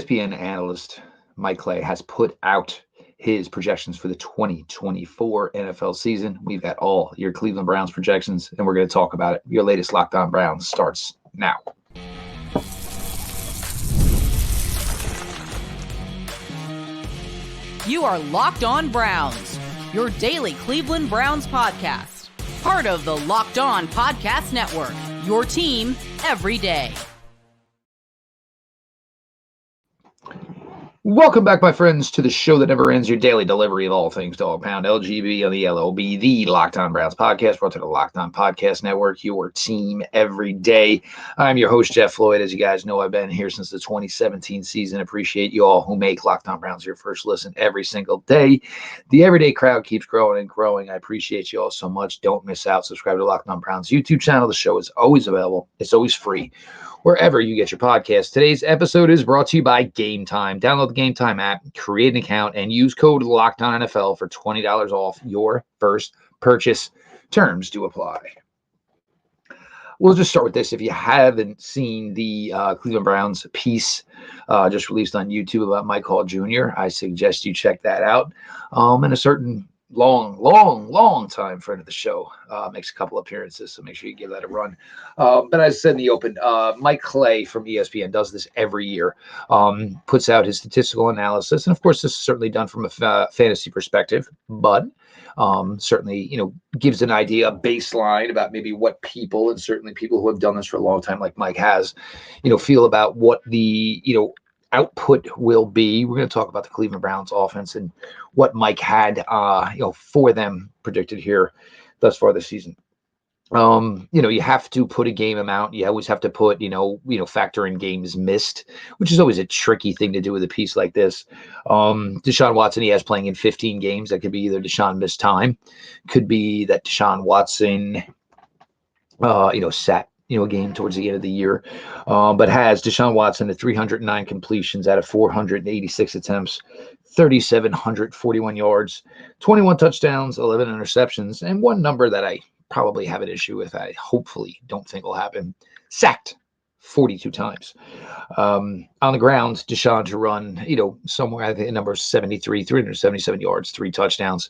ESPN analyst Mike Clay has put out his projections for the 2024 NFL season. We've got all your Cleveland Browns projections, and we're going to talk about it. Your latest Locked On Browns starts now. You are Locked On Browns, your daily Cleveland Browns podcast. Part of the Locked On Podcast Network, your team every day. Welcome back, my friends, to the show that never ends, your daily delivery of all things dog pound, LGB on the LOB, the Locked On Browns podcast, brought to the Locked On Podcast Network, your team every day. I'm your host, Jeff Floyd. As you guys know, I've been here since the 2017 season. Appreciate you all who make Locked On Browns your first listen every single day. The everyday crowd keeps growing and growing. I appreciate you all so much. Don't miss out. Subscribe to Locked On Browns YouTube channel. The show is always available. It's always free wherever you get your podcast. Today's episode is brought to you by Game Time. Download the Game Time app, create an account, and use code LOCKEDONNFL for $20 off your first purchase. Terms do apply. We'll just start with this. If you haven't seen the Cleveland Browns piece just released on YouTube about Mike Hall Jr., I suggest you check that out. And a certain long time friend of the show makes a couple appearances, so make sure you give that a run. But as I said in the open, Mike Clay from ESPN does this every year, puts out his statistical analysis, and of course this is certainly done from a fantasy perspective, but certainly gives an idea, a baseline about maybe what people, and certainly people who have done this for a long time like Mike has, feel about what the output will be. We're going to talk about the Cleveland Browns offense and what Mike had, for them predicted here thus far this season. You have to put a game amount. You always have to put, factor in games missed, which is always a tricky thing to do with a piece like this. Deshaun Watson, he has playing in 15 games. That could be either Deshaun missed time, could be that Deshaun Watson, sat a game towards the end of the year, but has Deshaun Watson at 309 completions out of 486 attempts, 3,741 yards, 21 touchdowns, 11 interceptions, and one number that I probably have an issue with, I hopefully don't think will happen, sacked 42 times. On the ground, Deshaun to run, somewhere, I think the number is 73, 377 yards, 3 touchdowns.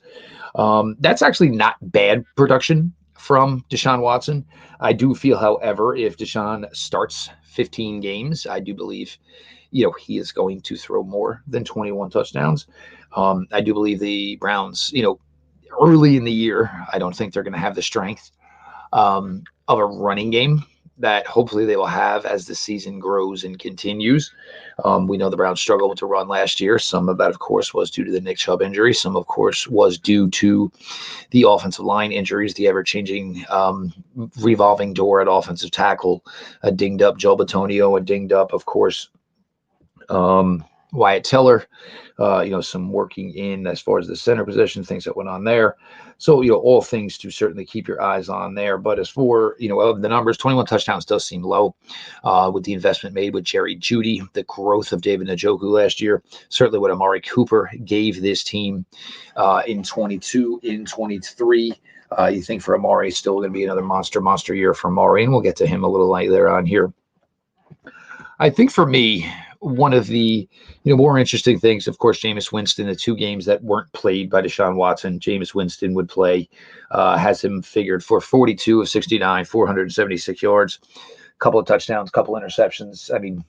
That's actually not bad production from Deshaun Watson. I do feel, however, if Deshaun starts 15 games, I do believe, he is going to throw more than 21 touchdowns. I do believe the Browns, early in the year, I don't think they're going to have the strength of a running game that hopefully they will have as the season grows and continues. We know the Browns struggled to run last year. Some of that, of course, was due to the Nick Chubb injury. Some, of course, was due to the offensive line injuries, the ever-changing revolving door at offensive tackle, a dinged-up Joe Bitonio, a dinged-up, of course, Wyatt Teller, some working in as far as the center position, things that went on there. So, all things to certainly keep your eyes on there. But as for, of the numbers, 21 touchdowns does seem low with the investment made with Jerry Jeudy, the growth of David Njoku last year, certainly what Amari Cooper gave this team in 22, in 23. You think for Amari, still going to be another monster year for Amari, and we'll get to him a little later on here. I think for me, one of the more interesting things, of course, Jameis Winston, the 2 games that weren't played by Deshaun Watson, Jameis Winston would play, has him figured for 42 of 69, 476 yards, a couple of touchdowns, couple interceptions. I mean,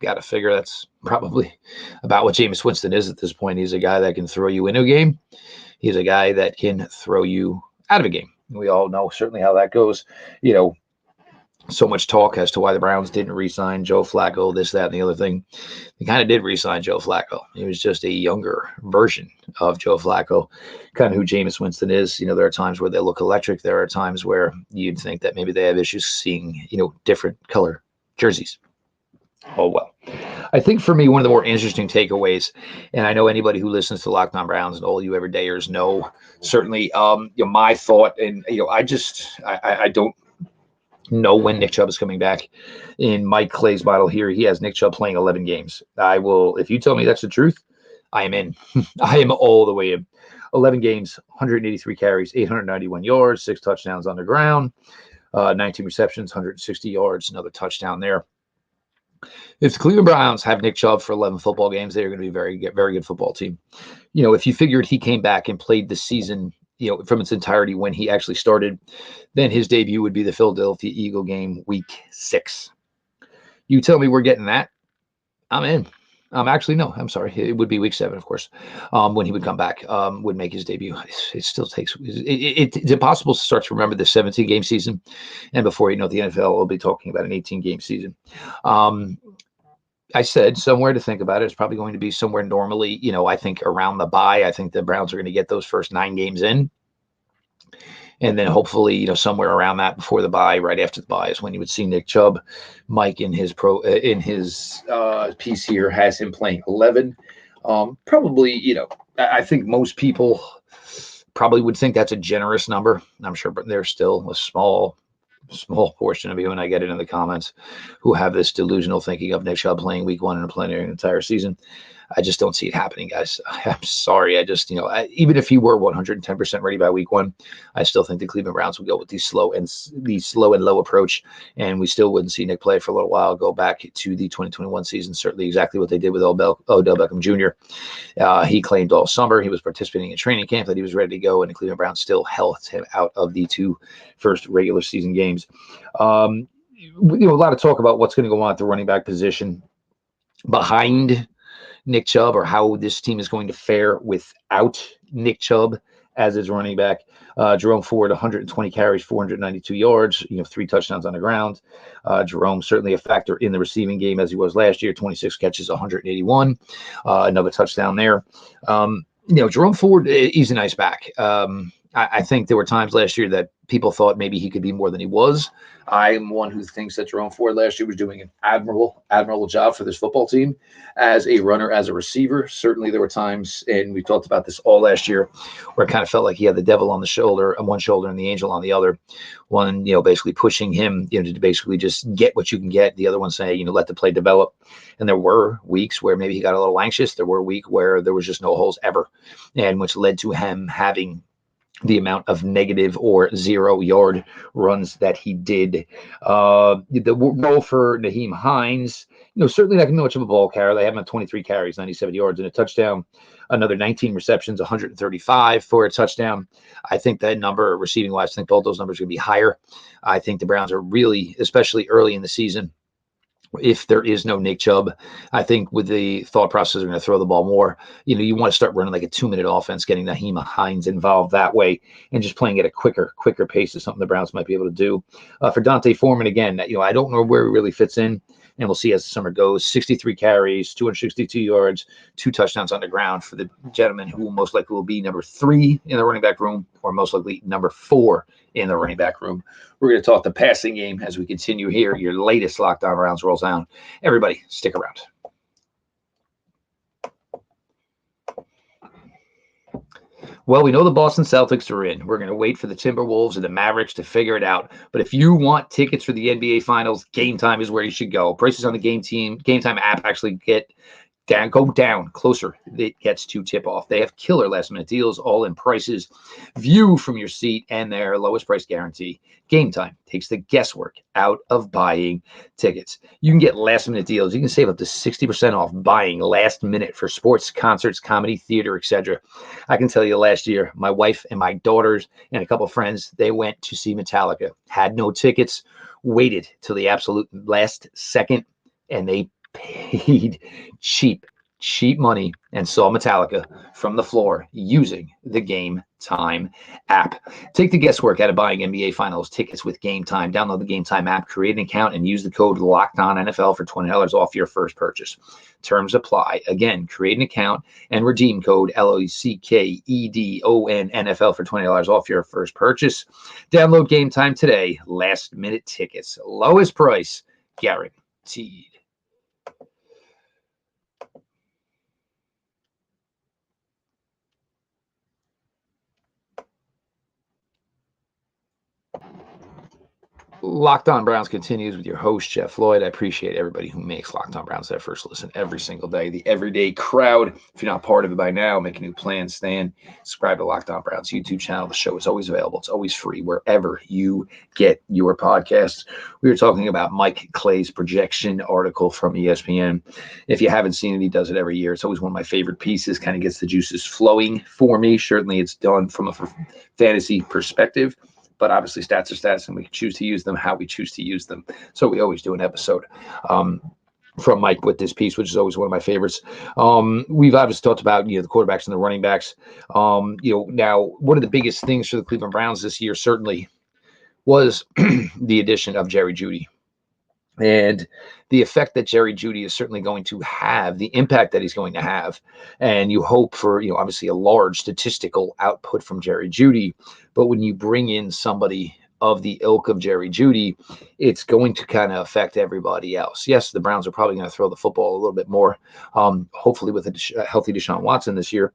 got to figure that's probably about what Jameis Winston is at this point. He's a guy that can throw you into a game. He's a guy that can throw you out of a game. We all know certainly how that goes. So much talk as to why the Browns didn't re-sign Joe Flacco, this, that, and the other thing. They kind of did re-sign Joe Flacco. He was just a younger version of Joe Flacco, kind of who Jameis Winston is. There are times where they look electric. There are times where you'd think that maybe they have issues seeing, different color jerseys. Oh, well. I think for me, one of the more interesting takeaways, and I know anybody who listens to Locked On Browns and all you everydayers know, certainly, my thought, and, I don't know when Nick Chubb is coming back. In Mike Clay's model here, he has Nick Chubb playing 11 games. I will, if you tell me that's the truth, I am in. I am all the way in. 11 games, 183 carries, 891 yards, 6 touchdowns on the ground, 19 receptions, 160 yards, another touchdown there. If the Cleveland Browns have Nick Chubb for 11 football games, they're going to be very good football team. If you figured he came back and played the season, from its entirety when he actually started, then his debut would be the Philadelphia Eagle game, week 6. You tell me we're getting that, I'm in. Actually, no, I'm sorry. It would be week 7, of course, when he would come back, would make his debut. It still takes, it's impossible to start to remember the 17-game season. And before you know, the NFL will be talking about an 18-game season. I said somewhere to think about it. It's probably going to be somewhere normally, I think around the bye. I think the Browns are going to get those first 9 games in. And then hopefully, somewhere around that before the bye, right after the bye is when you would see Nick Chubb. Mike in his piece here has him playing 11. Probably, I think most people probably would think that's a generous number. I'm sure, but there's still a small portion of you, and I get it in the comments, who have this delusional thinking of Nick Chubb playing week 1 and playing an entire season. I just don't see it happening, guys. I'm sorry. I just, even if he were 110% ready by week 1, I still think the Cleveland Browns would go with the slow and low approach, and we still wouldn't see Nick play for a little while. Go back to the 2021 season, certainly exactly what they did with Odell Beckham Jr. He claimed all summer he was participating in training camp that he was ready to go, and the Cleveland Browns still held him out of the 2 first regular season games. A lot of talk about what's going to go on at the running back position behind Nick Chubb, or how this team is going to fare without Nick Chubb as his running back. Jerome Ford, 120 carries, 492 yards, 3 touchdowns on the ground. Jerome certainly a factor in the receiving game as he was last year, 26 catches, 181, another touchdown there. Jerome Ford, he's a nice back. I think there were times last year that people thought maybe he could be more than he was. I'm one who thinks that Jerome Ford last year was doing an admirable job for this football team as a runner, as a receiver. Certainly there were times, and we talked about this all last year, where it kind of felt like he had the devil on one shoulder and the angel on the other. One, basically pushing him, to basically just get what you can get. The other one saying, let the play develop. And there were weeks where maybe he got a little anxious. There were weeks where there was just no holes ever, and which led to him having the amount of negative or 0-yard runs that he did. The role for Nyheim Hines, certainly not much of a ball carrier. They have him at 23 carries, 97 yards, and a touchdown. Another 19 receptions, 135 for a touchdown. I think that number, receiving-wise, I think both those numbers are going to be higher. I think the Browns are really, especially early in the season, if there is no Nick Chubb, I think with the thought process, they're going to throw the ball more. You want to start running like a 2-minute offense, getting Nyheim Hines involved that way, and just playing at a quicker pace is something the Browns might be able to do. For Dante Foreman, again, I don't know where he really fits in, and we'll see as the summer goes. 63 carries, 262 yards, 2 touchdowns on the ground for the gentleman who most likely will be number 3 in the running back room, or most likely number 4 in the running back room. We're going to talk the passing game as we continue here. Your latest Locked On Browns rolls down. Everybody, stick around. Well, we know the Boston Celtics are in. We're going to wait for the Timberwolves and the Mavericks to figure it out. But if you want tickets for the NBA Finals, Game Time is where you should go. Prices on the Game Time app actually go down closer. It gets to tip off. They have killer last minute deals, all in prices, view from your seat, and their lowest price guarantee. Game Time takes the guesswork out of buying tickets. You can get last minute deals. You can save up to 60% off buying last minute for sports, concerts, comedy, theater, etc. I can tell you last year, my wife and my daughters and a couple of friends, they went to see Metallica, had no tickets, waited till the absolute last second, and they paid cheap money and saw Metallica from the floor using the Game Time app. Take the guesswork out of buying NBA Finals tickets with Game Time. Download the Game Time app, create an account, and use the code LOCKEDONNFL for $20 off your first purchase. Terms apply. Again, create an account and redeem code LOCKEDONNFL for $20 off your first purchase. Download Game Time today. Last minute tickets. Lowest price guaranteed. Locked On Browns continues with your host, Jeff Floyd. I appreciate everybody who makes Locked On Browns their first listen every single day. The everyday crowd. If you're not part of it by now, make a new plan, stand. Subscribe to Locked On Browns YouTube channel. The show is always available. It's always free wherever you get your podcasts. We were talking about Mike Clay's projection article from ESPN. If you haven't seen it, he does it every year. It's always one of my favorite pieces, kind of gets the juices flowing for me. Certainly it's done from a fantasy perspective. But obviously stats are stats, and we choose to use them how we choose to use them. So we always do an episode from Mike with this piece, which is always one of my favorites. We've obviously talked about, the quarterbacks and the running backs. Now one of the biggest things for the Cleveland Browns this year certainly was the addition of Jerry Jeudy. And the effect that Jerry Jeudy is certainly going to have, the impact that he's going to have. And you hope for, obviously a large statistical output from Jerry Jeudy. But when you bring in somebody of the ilk of Jerry Jeudy, it's going to kind of affect everybody else. Yes, the Browns are probably going to throw the football a little bit more, hopefully with a healthy Deshaun Watson this year.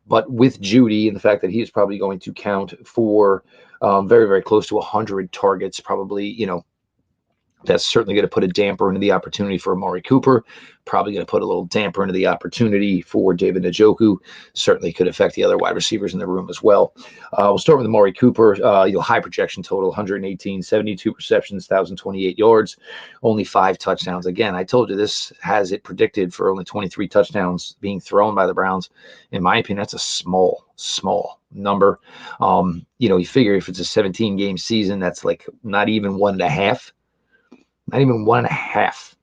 But with Jeudy and the fact that he is probably going to count for very, very close to 100 targets, probably, that's certainly going to put a damper into the opportunity for Amari Cooper, probably going to put a little damper into the opportunity for David Njoku, certainly could affect the other wide receivers in the room as well. We'll start with Amari Cooper, high projection total, 118, 72 receptions, 1,028 yards, only 5 touchdowns. Again, I told you this has it predicted for only 23 touchdowns being thrown by the Browns. In my opinion, that's a small number. You figure if it's a 17-game season, that's like not even 1.5. Not even 1.5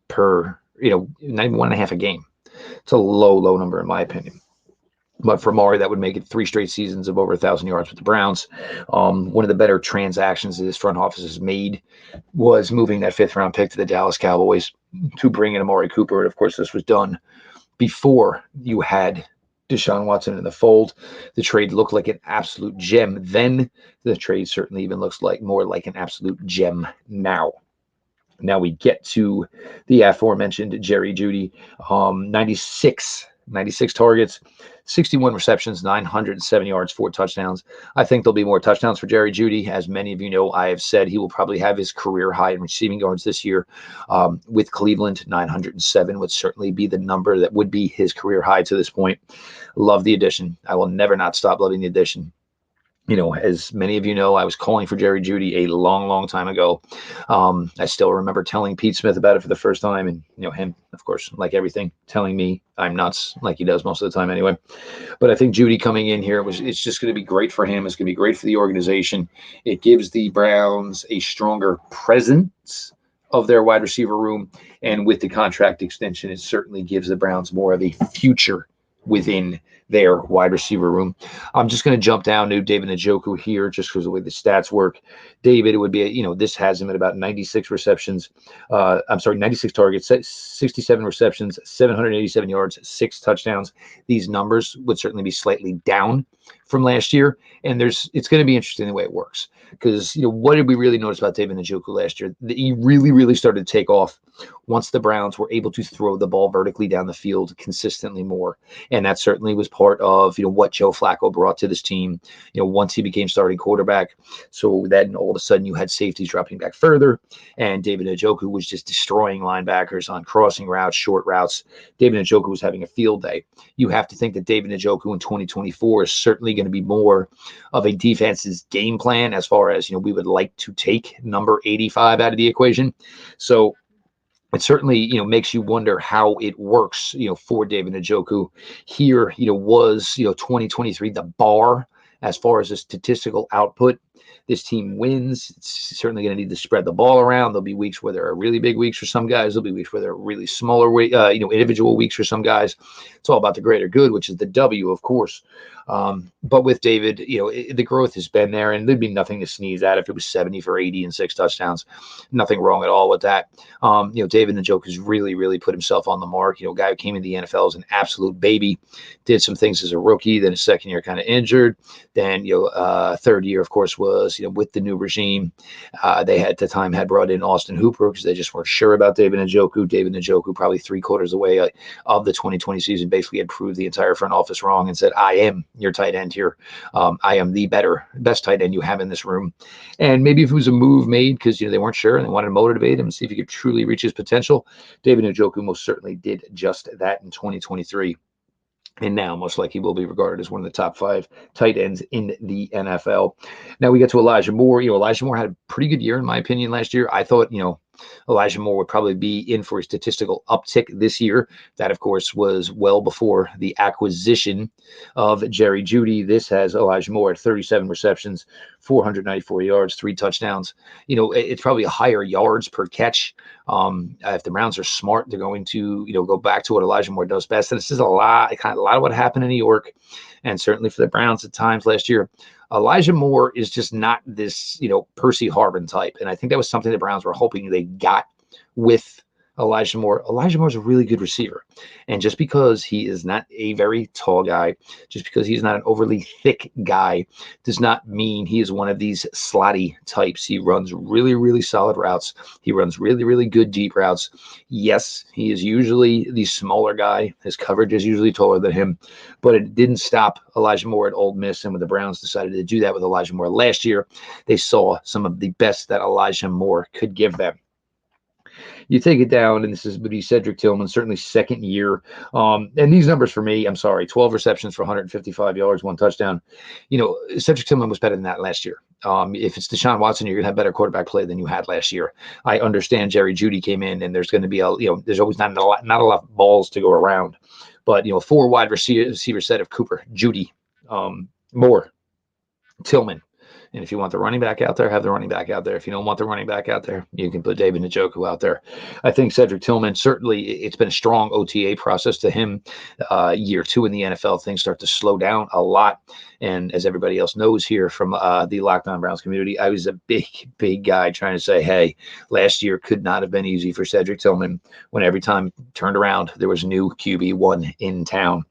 per, not even 1.5 a game. It's a low number in my opinion. But for Amari, that would make it 3 straight seasons of over 1,000 yards with the Browns. One of the better transactions that this front office has made was moving that 5th-round pick to the Dallas Cowboys to bring in Amari Cooper. And of course, this was done before you had Deshaun Watson in the fold. The trade looked like an absolute gem then. The trade certainly even looks like more like an absolute gem now. Now we get to the aforementioned Jerry Jeudy, 96 targets, 61 receptions, 907 yards, 4 touchdowns. I think there'll be more touchdowns for Jerry Jeudy. As many of you know, I have said he will probably have his career high in receiving yards this year with Cleveland. 907 would certainly be the number that would be his career high to this point. Love the addition. I will never not stop loving the addition. As many of you know, I was calling for Jerry Jeudy a long time ago. I still remember telling Pete Smith about it for the first time, and him, of course, like everything, telling me I'm nuts, like he does most of the time anyway. But I think Jeudy coming in here it's just going to be great for him. It's going to be great for the organization. It gives the Browns a stronger presence of their wide receiver room, and with the contract extension, it certainly gives the Browns more of a future within their wide receiver room. I'm just going to jump down to David Njoku here just because of the way the stats work. David, it would be, this has him at about 96 receptions. 96 targets, 67 receptions, 787 yards, 6 touchdowns. These numbers would certainly be slightly down from last year. And it's going to be interesting the way it works because, what did we really notice about David Njoku last year? He really started to take off once the Browns were able to throw the ball vertically down the field consistently more. And that certainly was part of, what Joe Flacco brought to this team, once he became starting quarterback. So then all of a sudden you had safeties dropping back further, and David Njoku was just destroying linebackers on crossing routes, short routes. David Njoku was having a field day. You have to think that David Njoku in 2024 is certainly going to be more of a defense's game plan as far as, we would like to take number 85 out of the equation. So it certainly, makes you wonder how it works, for David Njoku. Here, was, 2023 the bar as far as the statistical output. This team wins. It's certainly going to need to spread the ball around. There'll be weeks where there are really big weeks for some guys. There'll be weeks where there are really smaller, individual weeks for some guys. It's all about the greater good, which is the W, of course. But with David, the growth has been there, and there'd be nothing to sneeze at if it was 70 for 80 and 6 touchdowns. Nothing wrong at all with that. David Njoku has really put himself on the mark. A guy who came into the NFL as an absolute baby, did some things as a rookie, then his second year kind of injured. Then, third year, of course, was, with the new regime. They at the time had brought in Austin Hooper because they just weren't sure about David Njoku. David Njoku, probably 3/4 away of the 2020 season, basically had proved the entire front office wrong and said, I am your tight end here. I am the best tight end you have in this room. And maybe if it was a move made because they weren't sure and they wanted to motivate him and see if he could truly reach his potential, David Njoku most certainly did just that in 2023. And now, most likely, will be regarded as one of the top 5 tight ends in the NFL. Now we get to Elijah Moore. Elijah Moore had a pretty good year, in my opinion, last year. I thought, Elijah Moore would probably be in for a statistical uptick this year. That, of course, was well before the acquisition of Jerry Jeudy. This has Elijah Moore at 37 receptions, 494 yards, 3 touchdowns. It's probably a higher yards per catch. If the Browns are smart, they're going to, go back to what Elijah Moore does best. And this is a lot of what happened in New York, and certainly for the Browns at times last year. Elijah Moore is just not this, Percy Harvin type. And I think that was something the Browns were hoping they got with Elijah Moore. Elijah Moore is a really good receiver. And just because he is not a very tall guy, just because he's not an overly thick guy, does not mean he is one of these slotty types. He runs really, really solid routes. He runs really, really good deep routes. Yes, he is usually the smaller guy. His coverage is usually taller than him, but it didn't stop Elijah Moore at Ole Miss. And when the Browns decided to do that with Elijah Moore last year, they saw some of the best that Elijah Moore could give them. You take it down, and this is would be Cedric Tillman, certainly second year. And these numbers for me, 12 receptions for 155 yards, 1 touchdown. Cedric Tillman was better than that last year. If it's Deshaun Watson, you're going to have better quarterback play than you had last year. I understand Jerry Jeudy came in, and there's going to be there's always not a lot of balls to go around. But 4 wide receiver set of Cooper, Jeudy, Moore, Tillman. And if you want the running back out there, have the running back out there. If you don't want the running back out there, you can put David Njoku out there. I think Cedric Tillman, certainly it's been a strong OTA process to him. Year 2 in the NFL, things start to slow down a lot. And as everybody else knows here from the Locked On Browns community, I was a big guy trying to say, hey, last year could not have been easy for Cedric Tillman when every time turned around, there was a new QB1 in town.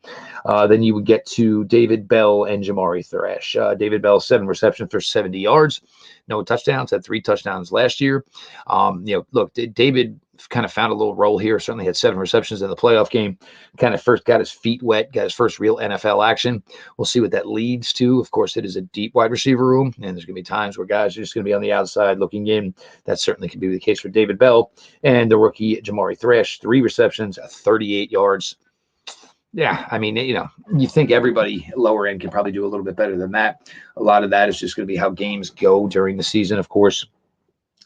Then you would get to David Bell and Jamari Thrash. David Bell, 7 receptions for 70 yards, no touchdowns, had 3 touchdowns last year. Look, David kind of found a little role here, certainly had 7 receptions in the playoff game, kind of first got his feet wet, got his first real NFL action. We'll see what that leads to. Of course, it is a deep wide receiver room, and there's going to be times where guys are just going to be on the outside looking in. That certainly could be the case for David Bell. And the rookie Jamari Thrash, 3 receptions, 38 yards. Yeah, you think everybody lower end can probably do a little bit better than that. A lot of that is just going to be how games go during the season, of course,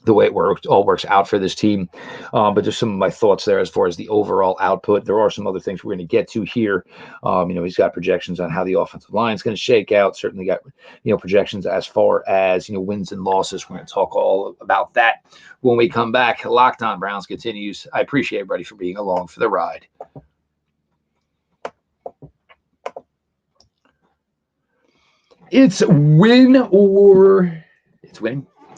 the way it all works out for this team. But just some of my thoughts there as far as the overall output. There are some other things we're going to get to here. He's got projections on how the offensive line is going to shake out. Certainly got, projections as far as, wins and losses. We're going to talk all about that when we come back. Locked On Browns continues. I appreciate everybody for being along for the ride. It's win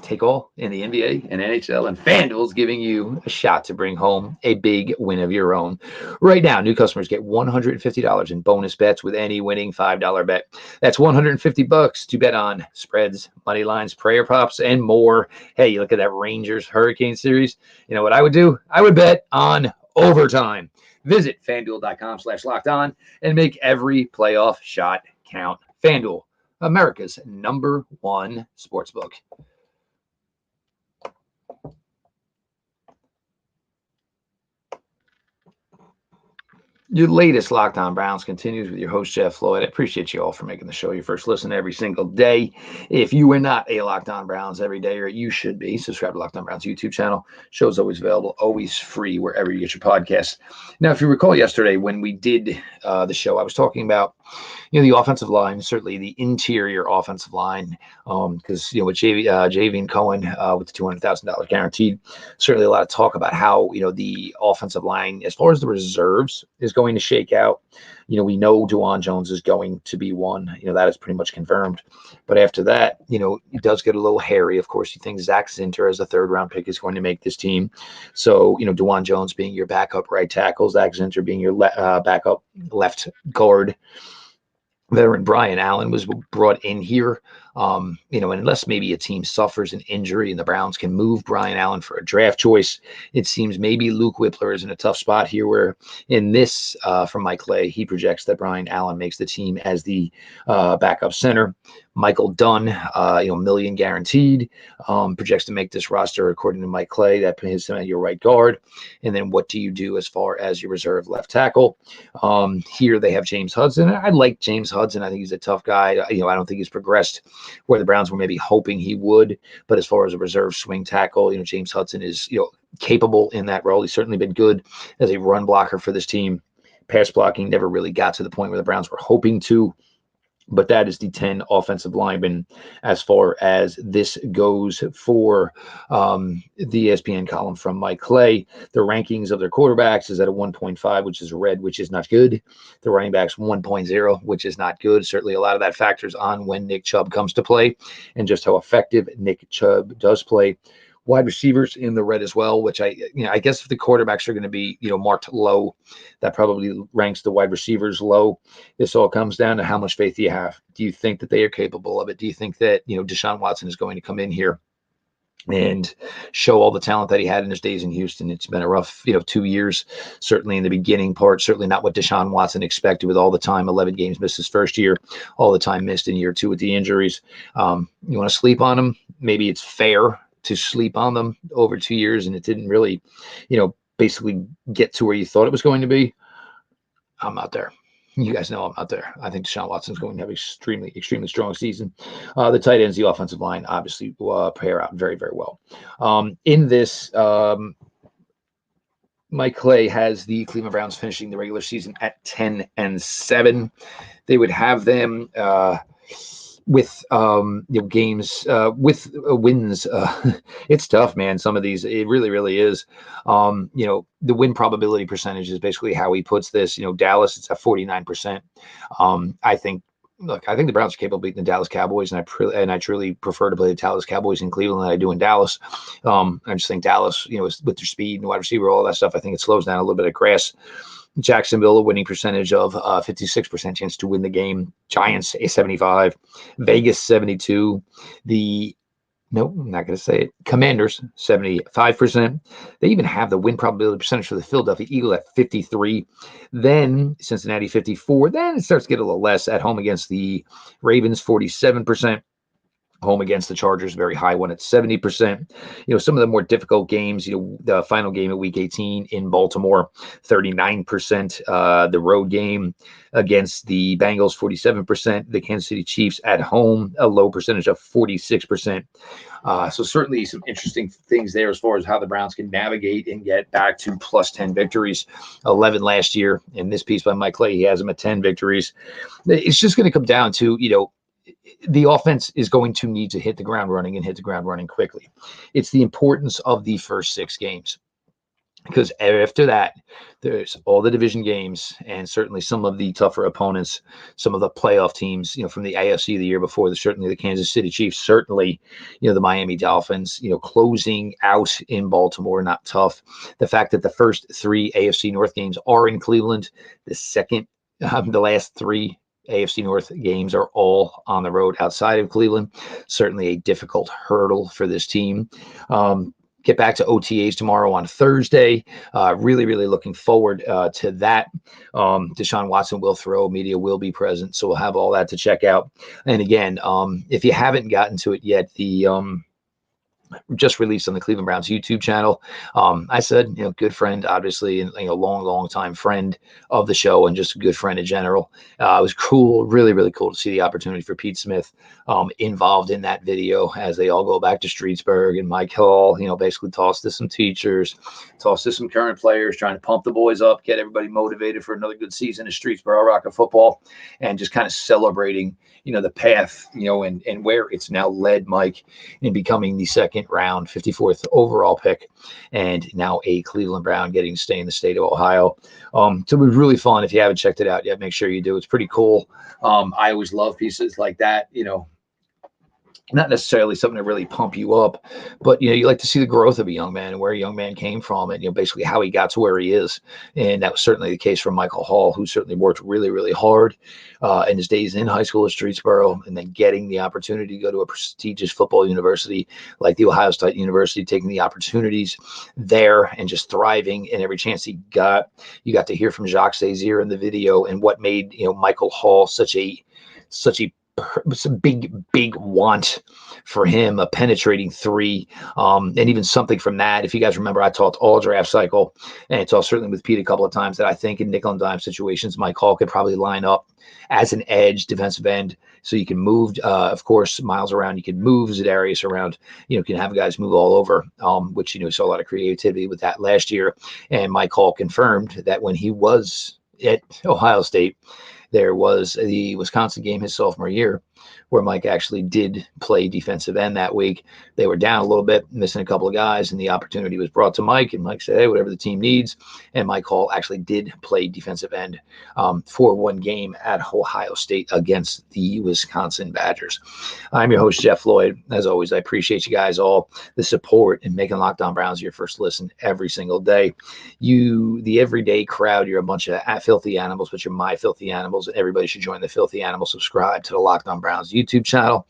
take all in the NBA and NHL, and FanDuel's giving you a shot to bring home a big win of your own. Right now, new customers get $150 in bonus bets with any winning $5 bet. That's $150 to bet on spreads, money lines, prayer props, and more. Hey, you look at that Rangers Hurricane series. You know what I would do? I would bet on overtime. Visit FanDuel.com/lockedon and make every playoff shot count. FanDuel, America's #1 sportsbook. Your latest Locked On Browns continues with your host, Jeff Floyd. I appreciate you all for making the show your first listen every single day. If you are not a Locked On Browns every day, or you should be, subscribe to Locked On Browns YouTube channel. Show's always available, always free wherever you get your podcasts. Now, if you recall yesterday when we did the show, I was talking about the offensive line, certainly the interior offensive line, because with Javian Cohen with the $200,000 guaranteed, certainly a lot of talk about how the offensive line, as far as the reserves, is going to shake out. We know DeJuan Jones is going to be one. That is pretty much confirmed. But after that, it does get a little hairy. Of course, you think Zach Zinter as a 3rd-round pick is going to make this team. So, DeJuan Jones being your backup right tackle, Zach Zinter being your backup left guard. Veteran Brian Allen was brought in here And unless maybe a team suffers an injury and the Browns can move Brian Allen for a draft choice, it seems maybe Luke Whippler is in a tough spot here, where in this, from Mike Clay, he projects that Brian Allen makes the team as the backup center. Michael Dunn, million guaranteed, projects to make this roster according to Mike Clay. That puts him at your right guard. And then what do you do as far as your reserve left tackle? Here they have James Hudson. I like James Hudson. I think he's a tough guy. I don't think he's progressed where the Browns were maybe hoping he would. But as far as a reserve swing tackle, James Hudson is capable in that role. He's certainly been good as a run blocker for this team. Pass blocking never really got to the point where the Browns were hoping to. But that is the 10 offensive linemen as far as this goes for the ESPN column from Mike Clay. The rankings of their quarterbacks is at a 1.5, which is red, which is not good. The running backs 1.0, which is not good. Certainly a lot of that factors on when Nick Chubb comes to play and just how effective Nick Chubb does play. Wide receivers in the red as well, which I guess if the quarterbacks are going to be, marked low, that probably ranks the wide receivers low. This all comes down to how much faith do you have? Do you think that they are capable of it? Do you think that, Deshaun Watson is going to come in here and show all the talent that he had in his days in Houston? It's been a rough, 2 years, certainly in the beginning part, certainly not what Deshaun Watson expected with all the time, 11 games missed his first year, all the time missed in year 2 with the injuries. You want to sleep on him? Maybe it's fair to sleep on them over 2 years, and it didn't really, basically get to where you thought it was going to be. I'm not there. You guys know I'm not there. I think Deshaun Watson's going to have extremely, extremely strong season. The tight ends, the offensive line, obviously pair out very, very well. In this, Mike Clay has the Cleveland Browns finishing the regular season at 10-7. They would have them with games with wins. It's tough, man. Some of these, it really, really is. The win probability percentage is basically how he puts this. Dallas, it's at 49%. I think the Browns are capable of beating the Dallas Cowboys, and I truly prefer to play the Dallas Cowboys in Cleveland than I do in Dallas. I just think Dallas, with their speed and wide receiver, all that stuff, I think it slows down a little bit of grass. Jacksonville, a winning percentage of 56% chance to win the game. Giants, a 75. Vegas, 72. I'm not going to say it. Commanders, 75%. They even have the win probability percentage for the Philadelphia Eagles at 53. Then Cincinnati, 54. Then it starts to get a little less at home against the Ravens, 47%. Home against the Chargers, very high one at 70%. Some of the more difficult games, the final game of week 18 in Baltimore, 39%. The road game against the Bengals, 47%. The Kansas City Chiefs at home, a low percentage of 46%. So certainly some interesting things there as far as how the Browns can navigate and get back to plus 10 victories, 11 last year. In this piece by Mike Clay, he has them at 10 victories. It's just going to come down to, the offense is going to need to hit the ground running and hit the ground running quickly. It's the importance of the first 6 games, because after that, there's all the division games and certainly some of the tougher opponents, some of the playoff teams, from the AFC the year before, certainly the Kansas City Chiefs, certainly, the Miami Dolphins, closing out in Baltimore, not tough. The fact that the first 3 AFC North games are in Cleveland, the last 3 AFC North games are all on the road outside of Cleveland. Certainly a difficult hurdle for this team. Get back to OTAs tomorrow on Thursday. Really, really looking forward to that. Deshaun Watson will throw. Media will be present. So we'll have all that to check out. And again, if you haven't gotten to it yet, the just released on the Cleveland Browns YouTube channel. I said, good friend, obviously, and long time friend of the show, and just a good friend in general. It was cool, really, really cool to see the opportunity for Pete Smith involved in that video as they all go back to Streetsburg, and Mike Hall, basically tossed to some teachers, tossed to some current players, trying to pump the boys up, get everybody motivated for another good season of Streetsboro Rocket football, and just kind of celebrating, the path, and where it's now led Mike in becoming the second round, 54th overall pick, and now a Cleveland Brown getting to stay in the state of Ohio. So it was really fun. If you haven't checked it out yet, make sure you do. It's pretty cool. I always love pieces like that, not necessarily something to really pump you up, but you like to see the growth of a young man and where a young man came from, and basically how he got to where he is. And that was certainly the case for Michael Hall, who certainly worked really, really hard in his days in high school at Streetsboro, and then getting the opportunity to go to a prestigious football university like the Ohio State University, taking the opportunities there and just thriving in every chance he got. You got to hear from Jacques Sazier in the video and what made Michael Hall such a it's a big want for him, a penetrating three, and even something from that. If you guys remember, I talked all draft cycle, and it's all certainly with Pete a couple of times that I think in nickel and dime situations, Mike Hall could probably line up as an edge defensive end. So you can move, of course, Miles around. You can move Za'Darius around. Can have guys move all over, which saw a lot of creativity with that last year. And Mike Hall confirmed that when he was at Ohio State, there was the Wisconsin game his sophomore year where Mike actually did play defensive end that week. They were down a little bit, missing a couple of guys, and the opportunity was brought to Mike, and Mike said, hey, whatever the team needs. And Mike Hall actually did play defensive end for one game at Ohio State against the Wisconsin Badgers. I'm your host, Jeff Floyd. As always, I appreciate you guys all, the support in making Locked On Browns your first listen every single day. You, the everyday crowd, you're a bunch of filthy animals, but you're my filthy animals, and everybody should join the filthy animal. Subscribe to the Locked On Browns YouTube channel.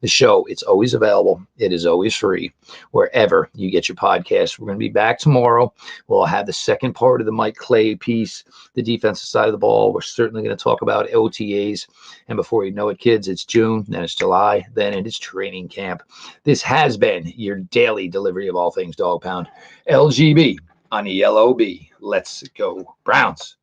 The show, it's always available. It is always free wherever you get your podcasts. We're going to be back tomorrow. We'll have the second part of the Mike Clay piece, the defensive side of the ball. We're certainly going to talk about OTAs. And before you know it, kids, it's June, then it's July, then it is training camp. This has been your daily delivery of all things Dog Pound. LGB on the LOB. Let's go Browns.